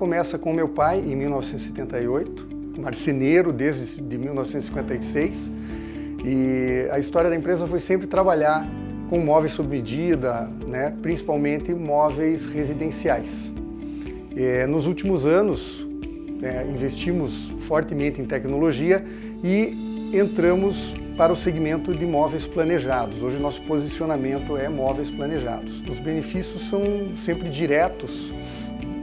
começa com meu pai em 1978, marceneiro desde 1956, e a história da empresa foi sempre trabalhar com móveis sob medida, né, principalmente móveis residenciais. Nos últimos anos, investimos fortemente em tecnologia e entramos para o segmento de móveis planejados. Hoje nosso posicionamento é móveis planejados. Os benefícios são sempre diretos,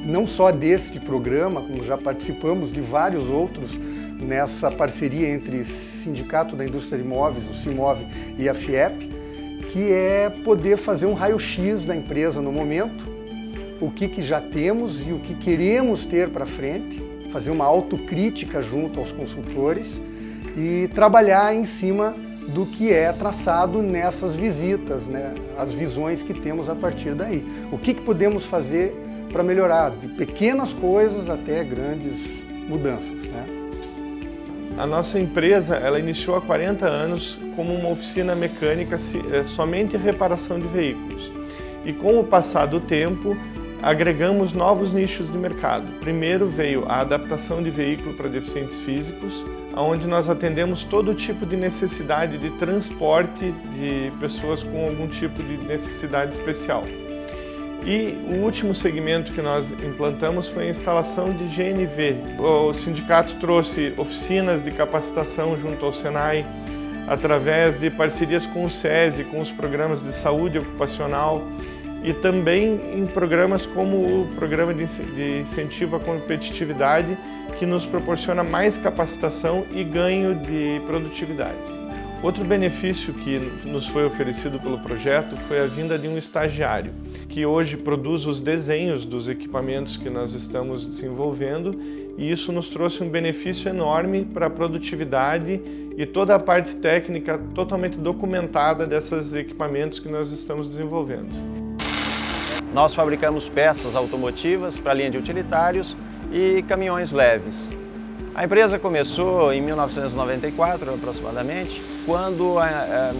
não só deste programa, como já participamos de vários outros nessa parceria entre Sindicato da Indústria de Móveis, o CIMOV, e a FIEP, que é poder fazer um raio-x da empresa no momento, o que já temos e o que queremos ter para frente, fazer uma autocrítica junto aos consultores e trabalhar em cima do que é traçado nessas visitas, né? As visões que temos a partir daí. O que podemos fazer para melhorar, de pequenas coisas até grandes mudanças, né? A nossa empresa, ela iniciou há 40 anos como uma oficina mecânica somente reparação de veículos. E com o passar do tempo, agregamos novos nichos de mercado. Primeiro veio a adaptação de veículo para deficientes físicos, onde nós atendemos todo tipo de necessidade de transporte de pessoas com algum tipo de necessidade especial. E o último segmento que nós implantamos foi a instalação de GNV. O sindicato trouxe oficinas de capacitação junto ao Senai, através de parcerias com o SESI, com os programas de saúde ocupacional, e também em programas como o Programa de Incentivo à Competitividade, que nos proporciona mais capacitação e ganho de produtividade. Outro benefício que nos foi oferecido pelo projeto foi a vinda de um estagiário, que hoje produz os desenhos dos equipamentos que nós estamos desenvolvendo, e isso nos trouxe um benefício enorme para a produtividade e toda a parte técnica totalmente documentada desses equipamentos que nós estamos desenvolvendo. Nós fabricamos peças automotivas para a linha de utilitários e caminhões leves. A empresa começou em 1994, aproximadamente, quando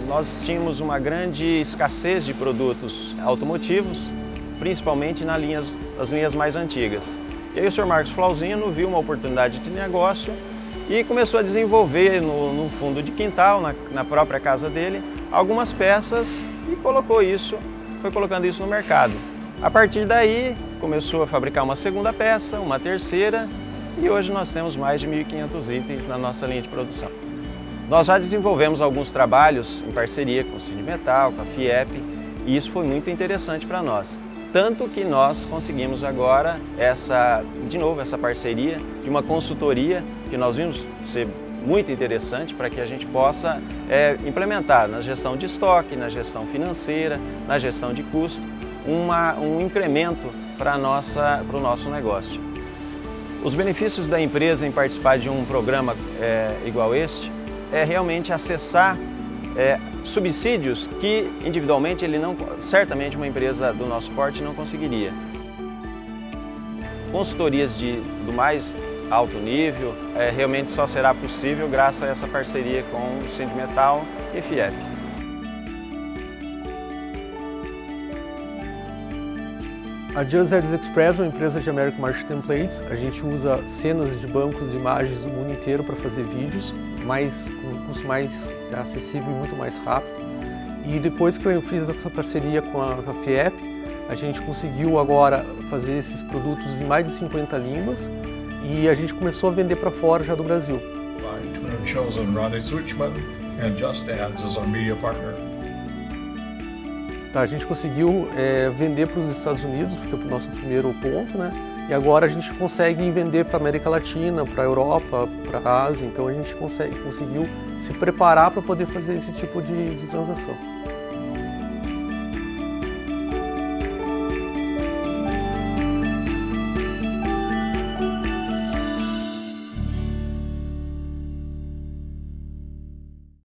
nós tínhamos uma grande escassez de produtos automotivos, principalmente nas linhas mais antigas. E aí o Sr. Marcos Flauzino viu uma oportunidade de negócio e começou a desenvolver no fundo de quintal, na própria casa dele, algumas peças e foi colocando isso no mercado. A partir daí, começou a fabricar uma segunda peça, uma terceira, e hoje nós temos mais de 1.500 itens na nossa linha de produção. Nós já desenvolvemos alguns trabalhos em parceria com o Sindimetal, com a FIEP, e isso foi muito interessante para nós. Tanto que nós conseguimos agora essa parceria de uma consultoria que nós vimos ser muito interessante para que a gente possa implementar na gestão de estoque, na gestão financeira, na gestão de custo, um incremento para o nosso negócio. Os benefícios da empresa em participar de um programa igual este é realmente acessar subsídios que individualmente certamente uma empresa do nosso porte não conseguiria. Consultorias do mais alto nível realmente só será possível graças a essa parceria com o Sindimetal e FIEP. A Just Edis Express é uma empresa de American March Templates. A gente usa cenas de bancos de imagens do mundo inteiro para fazer vídeos, com um custo mais acessível e muito mais rápido. E depois que eu fiz essa parceria com a FIEP, a gente conseguiu agora fazer esses produtos em mais de 50 línguas e a gente começou a vender para fora já do Brasil. I've chosen Ronnie Suchman and Just Ads as our media partner. A gente conseguiu vender para os Estados Unidos, porque é o nosso primeiro ponto, né? E agora a gente consegue vender para a América Latina, para a Europa, para a Ásia. Então a gente conseguiu se preparar para poder fazer esse tipo de transação.